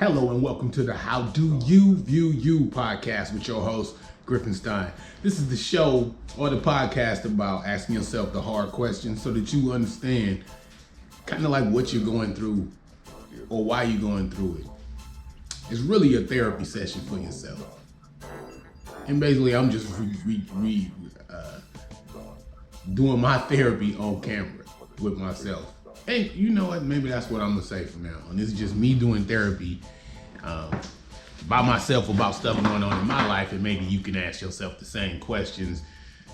Hello and welcome to the How Do You View You podcast with your host, Griffinstein. This is the show or the podcast about asking yourself the hard questions so that you understand kind of like what you're going through or why you're going through it. It's really a therapy session for yourself. And basically I'm just doing my therapy on camera with myself. And you know what? Maybe that's what I'm gonna say from now on. This is just me doing therapy by myself about stuff going on in my life, and maybe you can ask yourself the same questions.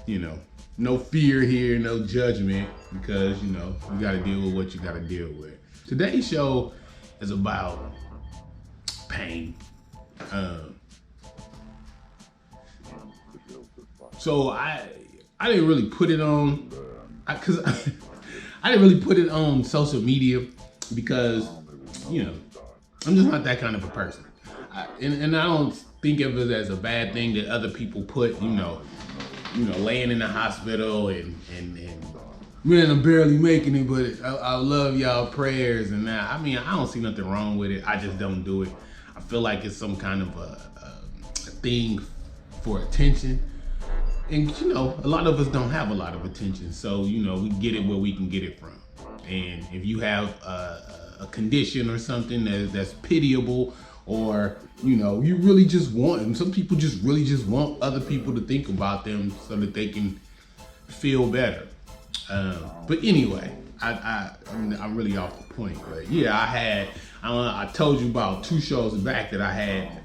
You know, no fear here, no judgment, because you know you got to deal with what you got to deal with. Today's show is about pain. So I didn't really put it on because I didn't really put it on social media because, you know, I'm just not that kind of a person. And I don't think of it as a bad thing that other people put, you know, laying in the hospital and man, I'm barely making it, but I love y'all prayers and that. I mean, I don't see nothing wrong with it. I just don't do it. I feel like it's some kind of a thing for attention. And you know, a lot of us don't have a lot of attention, so you know, we get it where we can get it from. And if you have a condition or something that's pitiable, or you know, you really just want, and some people just really just want other people to think about them so that they can feel better. But anyway, I'm really off the point. But yeah, I told you about 2 shows back that I had,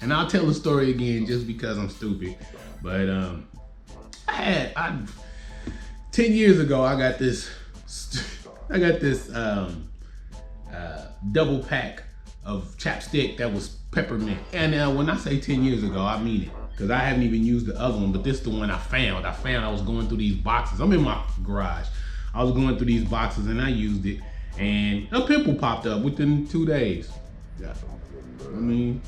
and I'll tell the story again just because I'm stupid. But 10 years ago, I got this double pack of chapstick that was peppermint. And when I say 10 years ago, I mean it, because I haven't even used the other one, but this is the one I found. I was going through these boxes. I'm in my garage. I was going through these boxes and I used it, and a pimple popped up within 2 days. Yeah. I mean,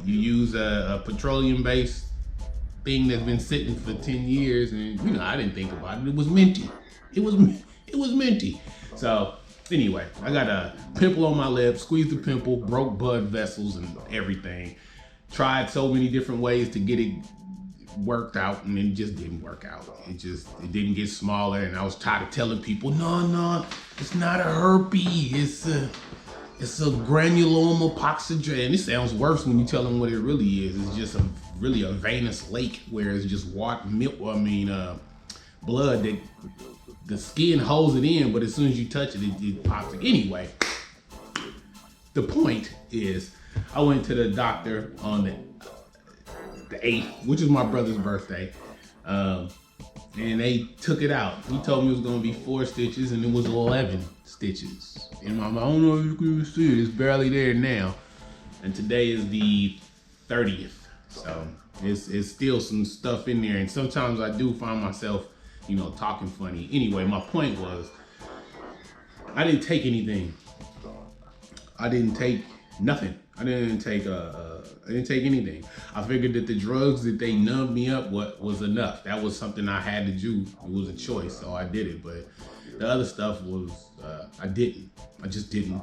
you use a petroleum-based thing that's been sitting for 10 years, and you know, I didn't think about it. It was minty. It was minty. So anyway, I got a pimple on my lip, squeezed the pimple, broke blood vessels and everything. Tried so many different ways to get it worked out, and it just didn't work out. It didn't get smaller, and I was tired of telling people, no, it's not a herpes. It's a granuloma epoxidra, and it sounds worse when you tell them what it really is. It's just really a venous lake where it's just blood that the skin holds it in, but as soon as you touch it, it pops it. Anyway, the point is, I went to the doctor on the 8th, which is my brother's birthday, and they took it out. He told me it was gonna be 4 stitches, and it was 11 stitches. And I don't know if you can see it, it's barely there now. And today is the 30th. So it's still some stuff in there. And sometimes I do find myself, you know, talking funny. Anyway, my point was, I didn't take anything. I didn't take nothing. I didn't take anything. I figured that the drugs that they numbed me up was enough. That was something I had to do. It was a choice, so I did it. But the other stuff was, I didn't. I just didn't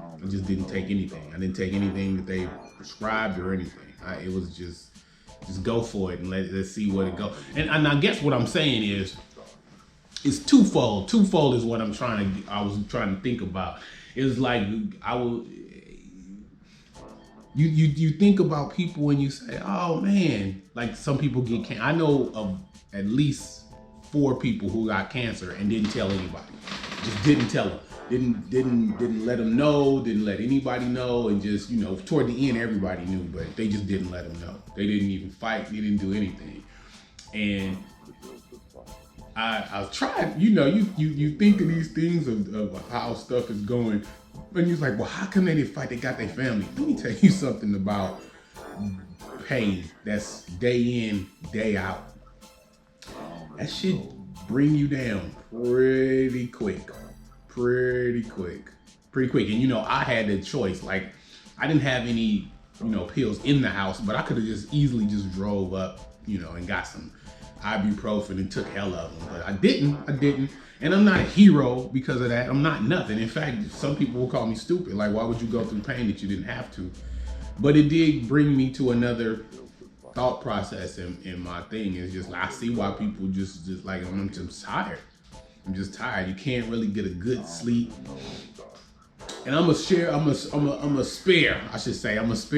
take anything. I didn't take anything that they prescribed or anything. It was just go for it and let's see where it goes. And I guess what I'm saying is, it's twofold. Twofold is what I was trying to think about. It was like, you think about people and you say, oh man, like some people get cancer. I know of at least 4 people who got cancer and didn't tell anybody. Just didn't tell them. Didn't let them know, didn't let anybody know, and just, you know, toward the end everybody knew, but they just didn't let them know. They didn't even fight, they didn't do anything. And I tried, you know, you think of these things of how stuff is going, and you're like, well, how come they didn't fight? They got their family. Let me tell you something about pain that's day in, day out. That shit bring you down pretty quick. And you know, I had the choice. Like, I didn't have any pills in the house, but I could have just easily just drove up, and got some ibuprofen and took hell of them. But I didn't. And I'm not a hero because of that. I'm not nothing. In fact, some people will call me stupid. Like, why would you go through pain that you didn't have to? But it did bring me to another thought process in my thing. It's just like, I see why people just like, I'm just tired. I'm just tired. You can't really get a good sleep. And I'm gonna spare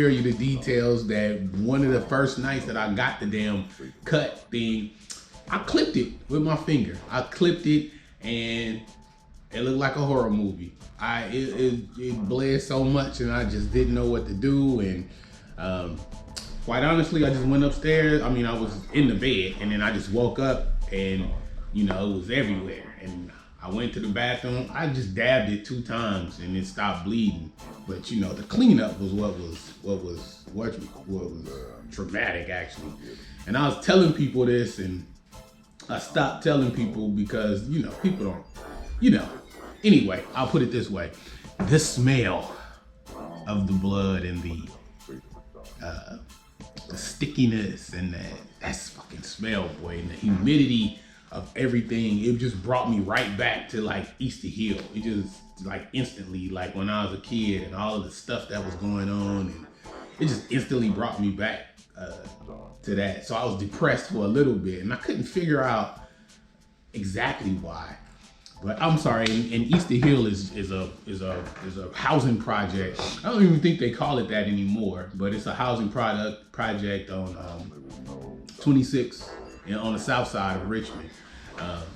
you the details that one of the first nights that I got the damn cut thing, I clipped it with my finger. I clipped it and it looked like a horror movie. It bled so much and I just didn't know what to do. And quite honestly, I just went upstairs. I mean, I was in the bed and then I just woke up and it was everywhere. And I went to the bathroom. I just dabbed it 2 times and it stopped bleeding. But the cleanup was what was traumatic actually. And I was telling people this, and I stopped telling people because people don't. Anyway, I'll put it this way: the smell of the blood and the stickiness and that fucking smell, boy, and the humidity of everything, it just brought me right back to like Easter Hill. It just like instantly, like when I was a kid and all of the stuff that was going on, and it just instantly brought me back to that. So I was depressed for a little bit and I couldn't figure out exactly why. But I'm sorry, and Easter Hill is a housing project. I don't even think they call it that anymore, but it's a housing project on 26 on the south side of Richmond.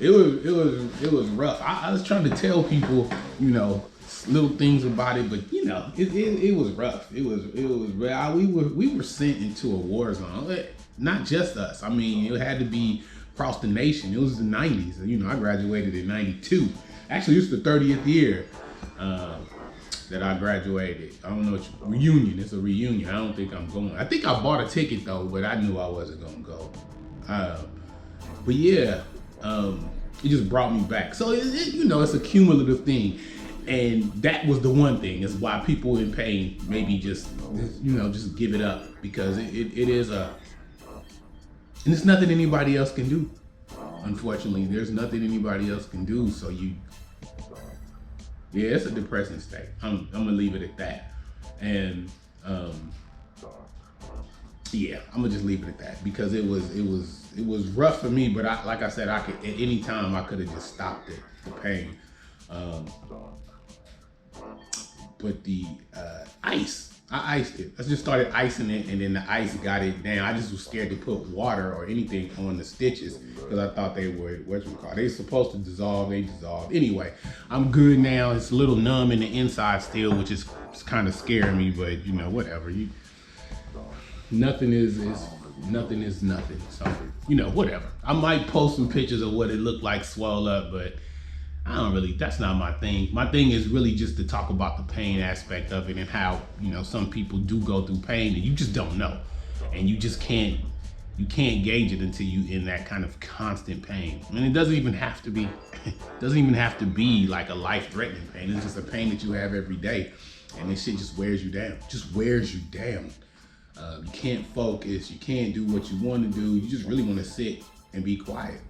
It was rough. I was trying to tell people, little things about it, but it was rough. It was we were sent into a war zone. Not just us. I mean, it had to be across the nation. It was the 90s. I graduated in 92. Actually, this is the 30th year that I graduated. I don't know reunion. It's a reunion. I don't think I'm going. I think I bought a ticket though, but I knew I wasn't gonna go. But yeah, it just brought me back. So it's a cumulative thing, and that was the one thing is why people in pain maybe just give it up, because it is and it's nothing anybody else can do. Unfortunately, there's nothing anybody else can do. So it's a depressing state. I'm gonna leave it at that, and I'm gonna just leave it at that because it was rough for me. But like I said, I could at any time I could have just stopped it, the pain. But the ice, I iced it. I just started icing it, and then the ice got it down. I just was scared to put water or anything on the stitches because I thought they would, they supposed to dissolve, they dissolved. Anyway, I'm good now. It's a little numb in the inside still, which is kind of scaring me, but whatever. Nothing is nothing. So, whatever. I might post some pictures of what it looked like swell up, but that's not my thing. My thing is really just to talk about the pain aspect of it and how, some people do go through pain and you just don't know. And you just can't gauge it until you in that kind of constant pain. I mean, it doesn't even have to be like a life-threatening pain. It's just a pain that you have every day. And this shit just wears you down. You can't focus, you can't do what you want to do. You just really want to sit and be quiet.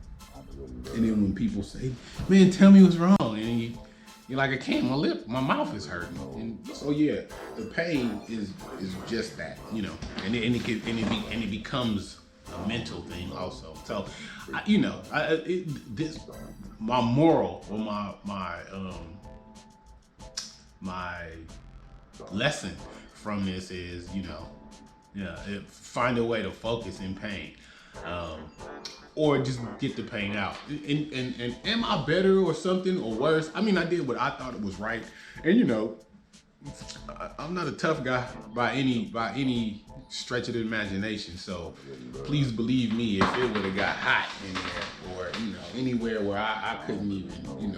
And then when people say, man, tell me what's wrong, and you're like, I can't, my mouth is hurting. And so the pain is just that, and it becomes a mental thing also. So, my moral or my lesson from this is, find a way to focus in pain. Or just get the pain out. And am I better or something or worse? I mean, I did what I thought it was right. And I'm not a tough guy by any stretch of the imagination. So please believe me, if it would have got hot in there or anywhere where I couldn't even,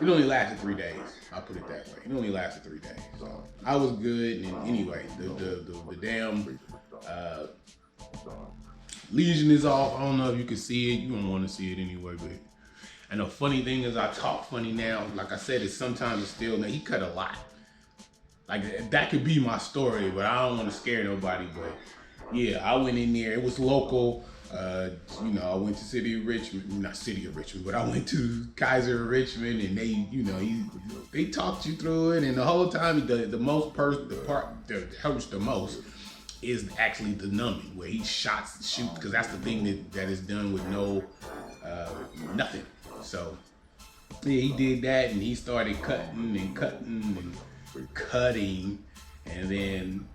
it only lasted 3 days. I'll put it that way. It only lasted 3 days. So I was good. And anyway, the damn lesion is off. I don't know if you can see it. You don't want to see it anyway, but. And the funny thing is, I talk funny now. Like I said, sometimes it's still. Now he cut a lot. Like that could be my story, but I don't want to scare nobody. But yeah, I went in there. It was local. You know, I went to City of Richmond, not City of Richmond, but I went to Kaiser of Richmond, and they, you know, they talked you through it, and the whole time the part that hurts the most is actually the numbing, where he shoots, because that's the thing that is done with no nothing. So yeah, he did that, and he started cutting and cutting and cutting, and then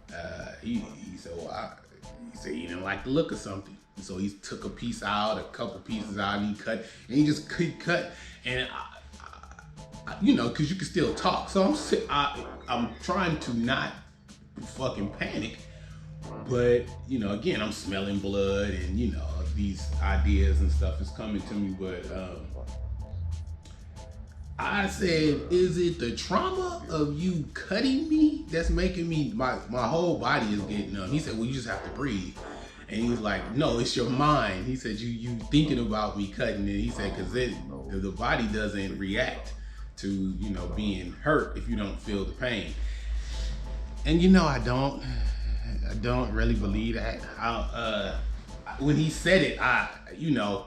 he said he didn't like the look of something. So he took a piece out, a couple pieces out, and he cut, and he just cut, and you know, because you can still talk. So I'm trying to not fucking panic, but you know, again, I'm smelling blood, and you know, these ideas and stuff is coming to me. But I said, is it the trauma of you cutting me that's making me, my whole body is getting numb? He said, well, you just have to breathe. And he was like, no, it's your mind. He said, you thinking about me cutting it. He said, because the body doesn't react to, you know, being hurt if you don't feel the pain. And you know, I don't really believe that. When he said it, you know,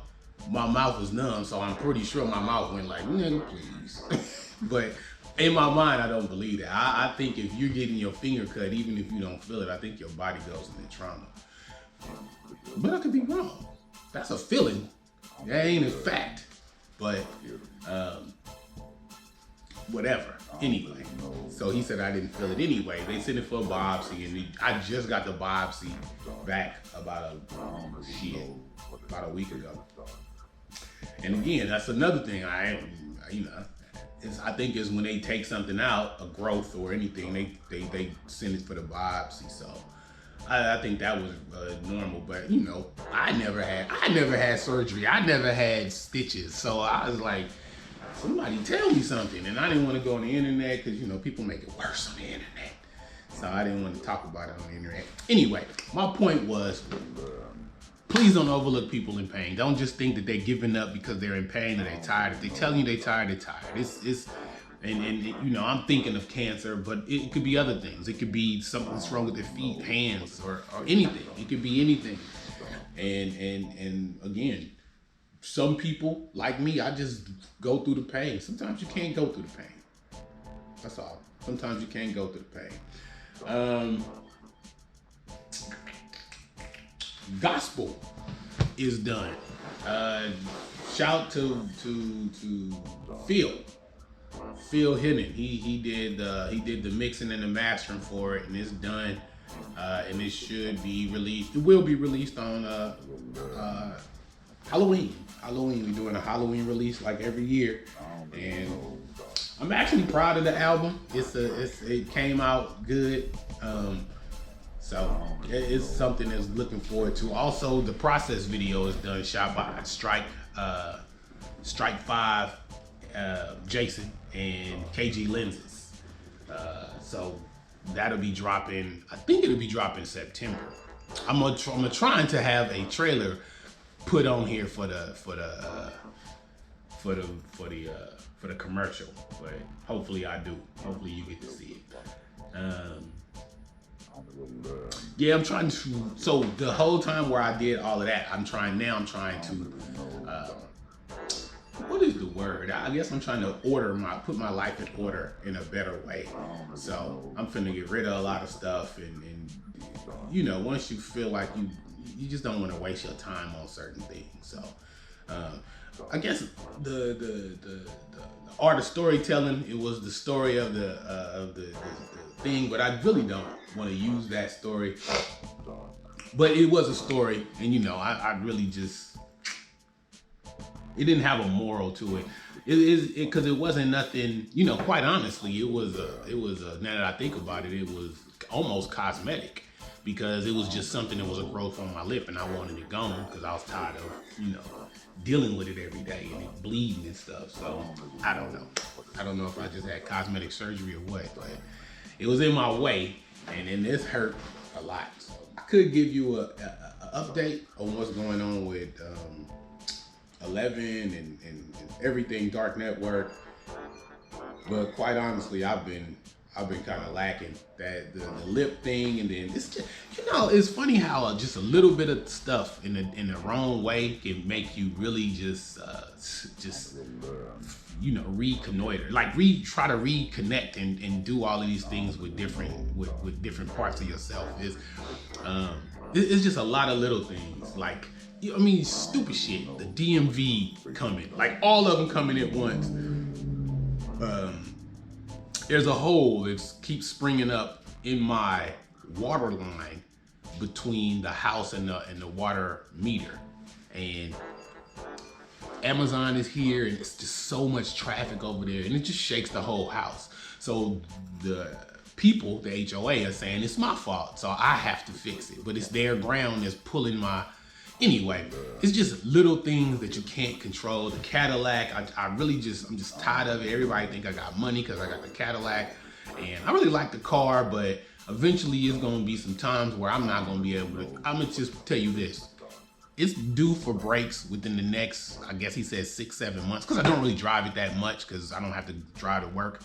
my mouth was numb, so I'm pretty sure my mouth went like, nigga, please. But in my mind, I don't believe that. I think if you're getting your finger cut, even if you don't feel it, I think your body goes into trauma. But I could be wrong. That's a feeling. That ain't a fact. But whatever. Anyway, so he said I didn't feel it anyway. They sent it for a biopsy, and I just got the biopsy back about a week ago. And again, that's another thing. I think is when they take something out, a growth or anything, they send it for the biopsy. So I think that was normal. But you know, I never had surgery. I never had stitches. So I was like, somebody tell me something. And I didn't want to go on the internet because, you know, people make it worse on the internet. So I didn't want to talk about it on the internet. Anyway, my point was, please don't overlook people in pain. Don't just think that they're giving up because they're in pain or they're tired. If they tell you they're tired, they're tired. And you know, I'm thinking of cancer, but it could be other things. It could be something's wrong with their feet, hands, or anything. It could be anything. And again, some people, like me, I just go through the pain. Sometimes you can't go through the pain. That's all. Sometimes you can't go through the pain. Gospel is done. Shout to Phil Hinnon. He did the mixing and the mastering for it, and it's done. And it should be released. It will be released on Halloween. We're doing a Halloween release like every year, and I'm actually proud of the album. It came out good. So it's something that's looking forward to. Also, the process video is done, shot by Strike 5, Jason, and KG Lenses. So that'll be dropping. I think it'll be dropping September. I'm trying to have a trailer put on here for the commercial, but hopefully I do. Hopefully you get to see it. Yeah, I'm trying to. So the whole time where I did all of that, I'm trying to. What is the word? I guess I'm trying to put my life in order in a better way. So I'm finna get rid of a lot of stuff, and you know, once you feel like you just don't want to waste your time on certain things. So I guess the art of storytelling, it was the story of the thing, but I really don't want to use that story. But it was a story, and you know, I really just, it didn't have a moral to it. Because it wasn't nothing, you know, quite honestly, it was now that I think about it, it was almost cosmetic, because it was just something that was a growth on my lip, and I wanted it gone because I was tired of, you know, dealing with it every day and it bleeding and stuff. So I don't know if I just had cosmetic surgery or what, but it was in my way, and then this hurt a lot. So I could give you a update on what's going on with 11 and everything Dark Network, but quite honestly, I've been I've been kind of lacking that the lip thing, and then it's just, it's funny how just a little bit of stuff in the wrong way can make you really just reconnoiter, like try to reconnect and do all of these things with different parts of yourself. It's just a lot of little things, like stupid shit. The DMV coming, like all of them coming at once. There's a hole that keeps springing up in my water line between the house and the water meter, and Amazon is here, and it's just so much traffic over there, and it just shakes the whole house. So the people, the HOA, are saying it's my fault, so I have to fix it, but it's their ground that's pulling my. Anyway, it's just little things that you can't control. The Cadillac, I'm just tired of it. Everybody think I got money because I got the Cadillac, and I really like the car, but eventually it's gonna be some times where I'm not gonna be able to. I'm gonna just tell you this. It's due for brakes within the next, I guess he says 6-7 months, because I don't really drive it that much because I don't have to drive to work.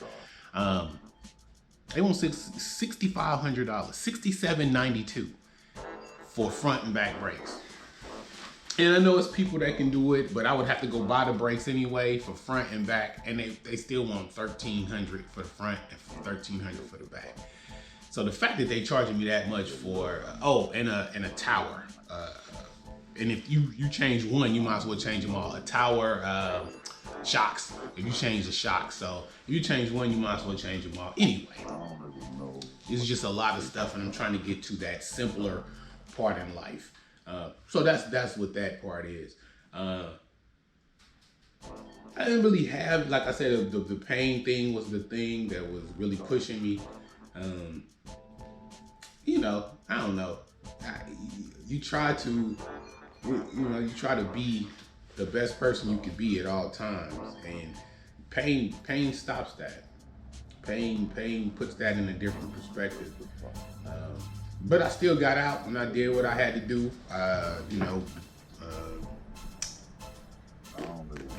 They want $6,500, $6,792 for front and back brakes. And I know it's people that can do it, but I would have to go buy the brakes anyway for front and back, and they still want $1,300 for the front and $1,300 for the back. So the fact that they charging me that much for and a tower, and if you change one, you might as well change them all. A tower, shocks. If you change the shocks, so if you change one, you might as well change them all. Anyway, it's just a lot of stuff, and I'm trying to get to that simpler part in life. So that's what that part is. I didn't really have, like I said, the pain thing was the thing that was really pushing me. I don't know. You try to be the best person you can be at all times, and pain stops that. Pain puts that in a different perspective. But I still got out and I did what I had to do. I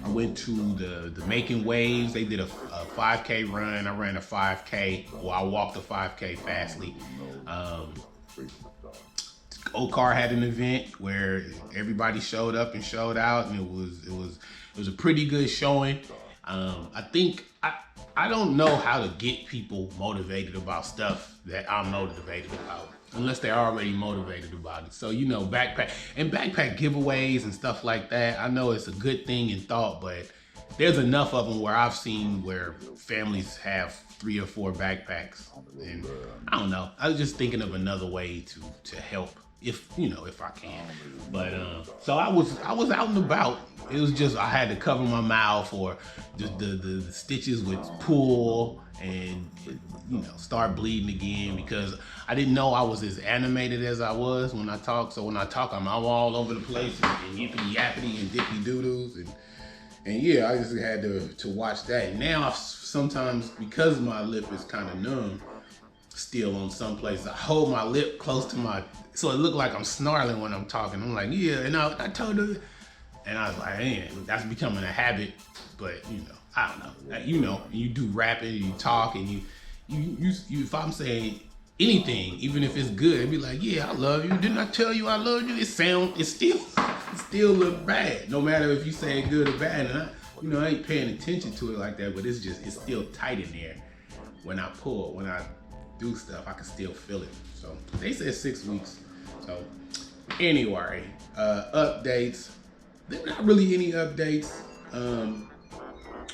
went to the Making Waves. They did a 5K run. I ran a 5K. Well, I walked a 5K fastly. Okar had an event where everybody showed up and showed out, and it was a pretty good showing. I think I don't know how to get people motivated about stuff that I'm motivated about, unless they're already motivated about it. So, backpack giveaways and stuff like that, I know it's a good thing in thought, but there's enough of them where I've seen where families have 3 or 4 backpacks, and I don't know. I was just thinking of another way to help, if I can. But so I was out and about. It was just I had to cover my mouth, or the stitches would pull and start bleeding again, because I didn't know I was as animated as I was when I talk. So when I talk, I'm all over the place and yippity yappity and dippy doo-doos, and yeah, I just had to watch that. And now sometimes, because my lip is kind of numb still on some places, I hold my lip close to so it looked like I'm snarling when I'm talking. I'm like, yeah, and I told her, and I was like, man, that's becoming a habit. But I don't know. You do rapping, you talk, and you if I'm saying anything, even if it's good, it'd be like, yeah, I love you. Didn't I tell you I love you? It still look bad, no matter if you say it good or bad. And I ain't paying attention to it like that, but it's still tight in there. When I do stuff, I can still feel it. So they said 6 weeks. So anyway, updates. There's not really any updates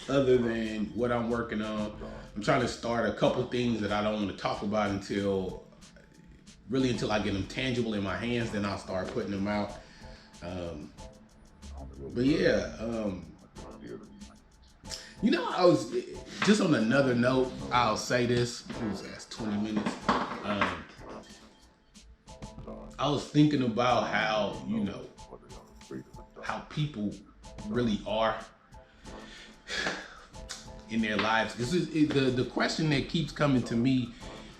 other than what I'm working on. I'm trying to start a couple things that I don't want to talk about until I get them tangible in my hands. Then I'll start putting them out. But yeah, I was just on another note. I'll say this. That's 20 minutes. I was thinking about how people really are in their lives. This is the question that keeps coming to me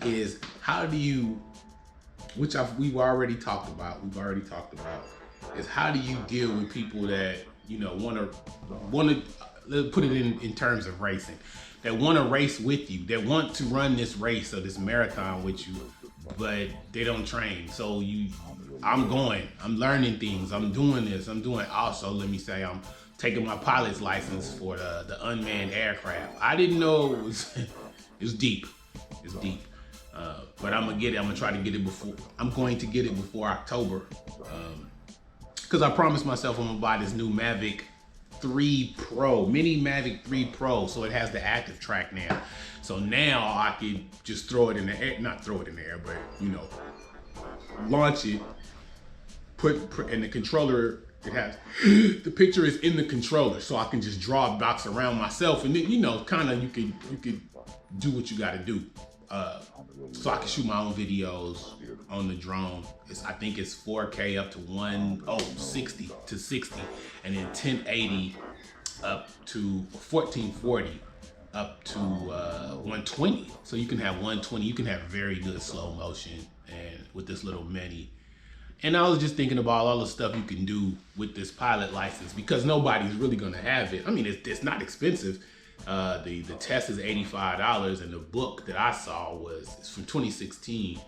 is, how do you, which we've already talked about, is how do you deal with people that want to let's put it in terms of racing, that want to race with you, that want to run this race or this marathon with you, but they don't train. So I'm learning things, I'm doing this, also, let me say, I'm taking my pilot's license for the unmanned aircraft. I didn't know it was, it's deep. But I'm gonna try to get it before, I'm going to get it before October. Cause I promised myself I'm gonna buy this new Mavic 3 Pro, mini Mavic 3 Pro, so it has the active track now. So now I could just throw it in the air, not throw it in the air, but launch it, put in the controller, it has, the picture is in the controller, so I can just draw a box around myself, and then, kind of you could do what you gotta do. So I can shoot my own videos on the drone. I think it's 4K up to 60 to 60, and then 1080 up to 1440 up to 120. So you can have 120. You can have very good slow motion, and with this little mini. And I was just thinking about all the stuff you can do with this pilot license, because nobody's really gonna have it. I mean, it's not expensive. The test is $85, and the book that I saw it's from 2016.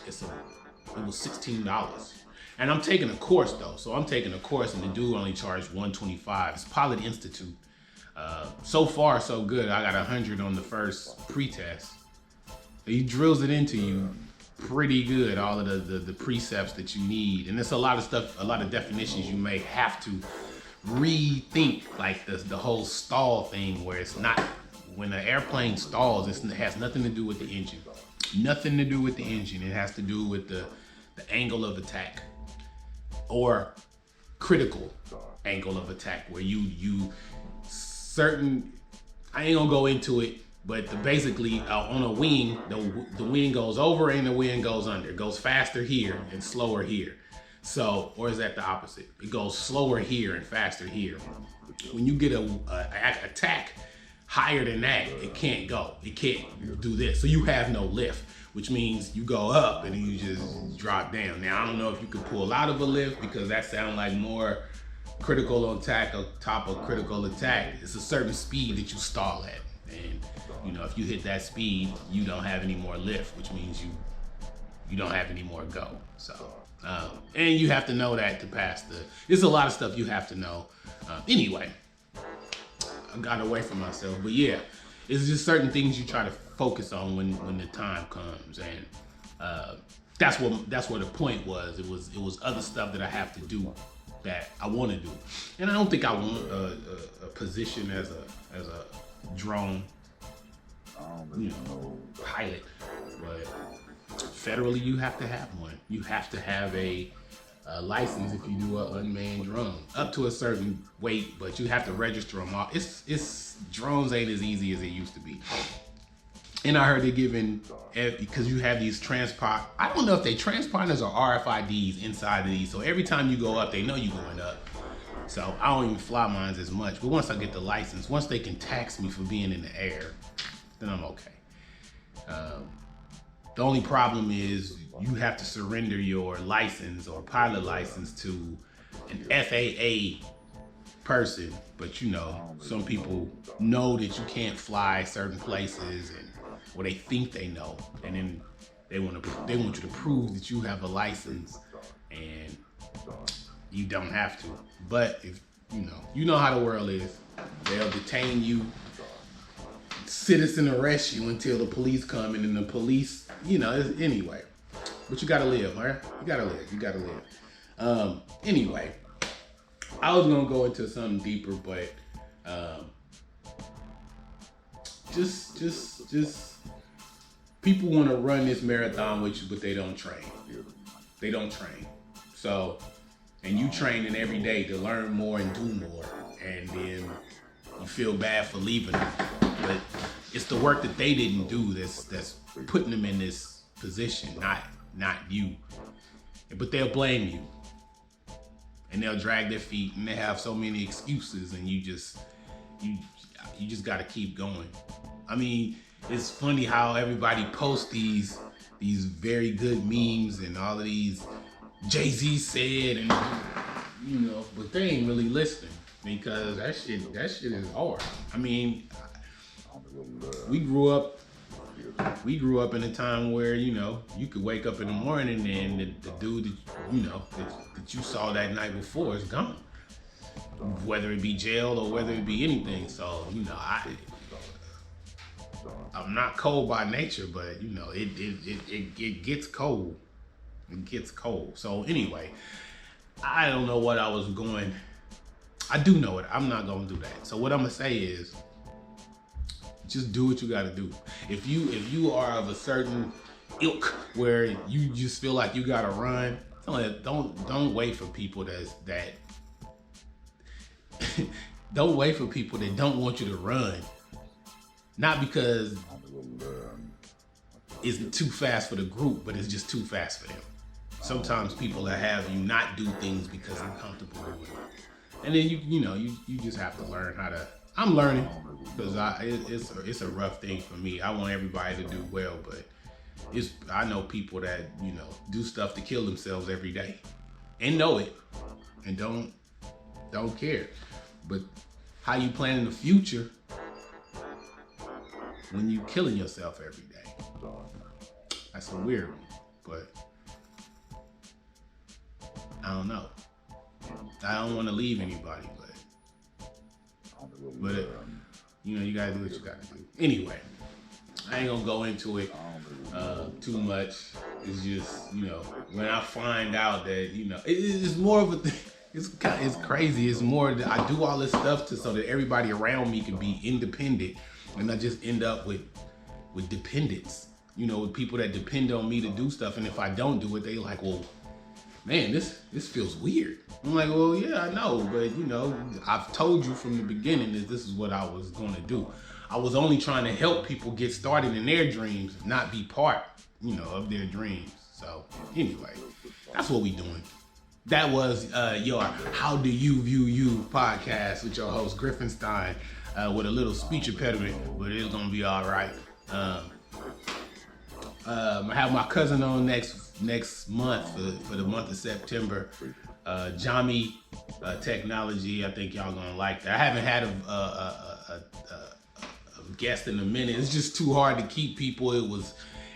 It was $16, and I'm taking a course though. So I'm taking a course, and the dude only charged $125. It's Pilot Institute. So far so good. I got 100 on the first pre-test. He drills it into you pretty good, all of the precepts that you need, and it's a lot of stuff, a lot of definitions you may have to rethink, like the whole stall thing, where it's not, when the airplane stalls, it has nothing to do with the engine. Nothing to do with the engine. It has to do with the angle of attack, or critical angle of attack, where you certain, I ain't gonna go into it, but basically on a wing, the wing goes over and the wing goes under. It goes faster here and slower here. So, or is that the opposite? It goes slower here and faster here. When you get a attack higher than that, it can't go. It can't do this. So you have no lift, which means you go up and then you just drop down. Now, I don't know if you could pull out of a lift, because that sounds like more critical attack on top of critical attack. It's a certain speed that you stall at. And if you hit that speed, you don't have any more lift, which means you don't have any more go. So, and you have to know that to pass there's a lot of stuff you have to know. Anyway, I got away from myself, but yeah, it's just certain things you try to focus on when the time comes, and that's what the point was. It was other stuff that I have to do that I want to do, and I don't think I want a position as a drone pilot, but federally you have to have one. You have to have a license if you do an unmanned drone up to a certain weight, but you have to register them all. It's drones ain't as easy as it used to be. And I heard they're giving, because you have these transport, I don't know if they transponders or RFIDs inside of these. So every time you go up, they know you're going up. So I don't even fly mines as much. But once I get the license, once they can tax me for being in the air, then I'm okay. The only problem is you have to surrender your license or pilot license to an FAA person. But some people know that you can't fly certain places, or they think they know, and then they want you to prove that you have a license, and you don't have to. But if you know how the world is, they'll detain you, citizen arrest you until the police come, and then the police, anyway. But you gotta live, all right? You gotta live. Anyway, I was gonna go into something deeper, but just people want to run this marathon with you, but they don't train. So, and you training every day to learn more and do more, and then you feel bad for leaving them. But it's the work that they didn't do that's putting them in this position, not you. But they'll blame you, and they'll drag their feet, and they have so many excuses, and you just got to keep going. I mean, it's funny how everybody posts these very good memes and all of these Jay-Z said, and but they ain't really listening. because that shit is hard. I mean, we grew up in a time where, you know, you could wake up in the morning and the dude that, you know, that you saw that night before is gone. Whether it be jail or whether it be anything. So, you know, I'm not cold by nature, but, you know, it gets cold. It gets cold. So anyway, I don't know what I was going. I do know it. I'm not going to do that. So what I'm going to say is, just do what you got to do. If you are of a certain ilk where you just feel like you got to run, don't wait for people that don't wait for people that don't want you to run. Not because it's too fast for the group, but it's just too fast for them. Sometimes people that have you not do things because they're comfortable doing it. And then you just have to learn how to. I'm learning because it's a rough thing for me. I want everybody to do well, but I know people that, you know, do stuff to kill themselves every day and know it and don't care. But how you plan in the future when you killing yourself every day? That's a weird one, but I don't know. I don't want to leave anybody, but you know, you gotta do what you gotta do. Anyway, I ain't gonna go into it too much. It's just, you know, when I find out that, you know, it's more of a thing. It's crazy. It's more that I do all this stuff so that everybody around me can be independent, and I just end up with dependents. You know, with people that depend on me to do stuff, and if I don't do it, they like, well, man, this feels weird. I'm like, well, yeah, I know, but, you know, I've told you from the beginning that this is what I was gonna do. I was only trying to help people get started in their dreams, not be part, you know, of their dreams. So anyway, that's what we doing. That was your How Do You View You podcast with your host Griffinstein, with a little speech impediment, but it's gonna be all right. I have my cousin on next month for the month of September. Jami Technology. I think y'all gonna like that. I haven't had a guest in a minute. It's just too hard to keep people.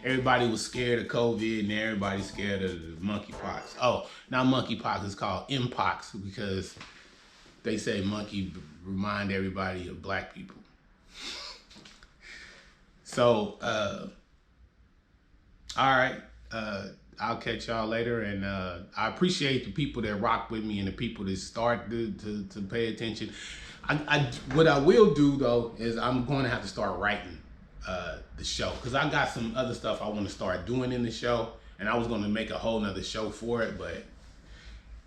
Everybody was scared of COVID and everybody's scared of the monkeypox. Oh, not monkeypox, it's called mpox because they say monkey remind everybody of black people. So, all right. I'll catch y'all later, and I appreciate the people that rock with me and the people that start to pay attention. What I will do though is I'm going to have to start writing the show, because I got some other stuff I want to start doing in the show, and I was going to make a whole nother show for it, but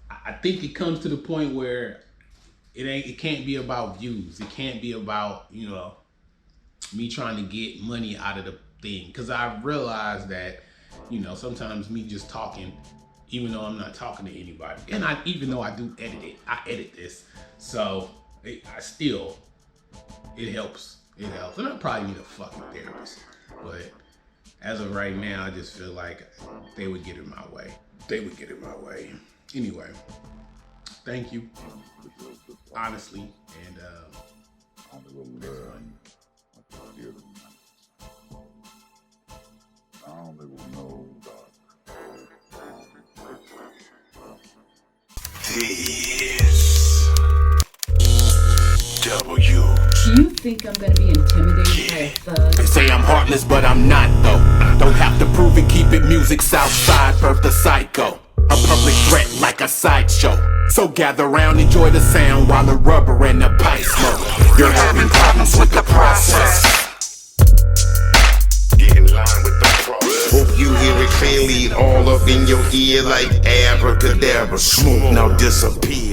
I think it comes to the point where it can't be about views. It can't be about, you know, me trying to get money out of the thing, because I realized that, you know, sometimes me just talking, even though I'm not talking to anybody, and even though I do edit it, I edit this, so it helps. It helps, and I probably need a fucking therapist, but as of right now, I just feel like they would get in my way. Anyway, thank you, honestly, and next one. This W. Do you think I'm gonna be intimidated by a thug? They say I'm heartless, but I'm not though. Don't have to prove it, keep it music. Southside, birth the psycho. A public threat like a sideshow. So gather round, enjoy the sound while the rubber and the pipe smoke. You're having problems with the process. Get in line with the process. Hope you hear it clearly, all up in your ear like abracadabra. Smoke now disappear.